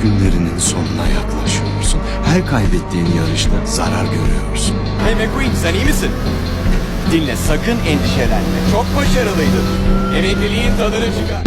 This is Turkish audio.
günlerinin sonuna yaklaşıyorsun. Her kaybettiğin yarışta zarar görüyorsun. Hey McQueen, sen iyi misin? Dinle, sakın endişelenme. Çok başarılıydın. Emekliliğin tadını çıkar.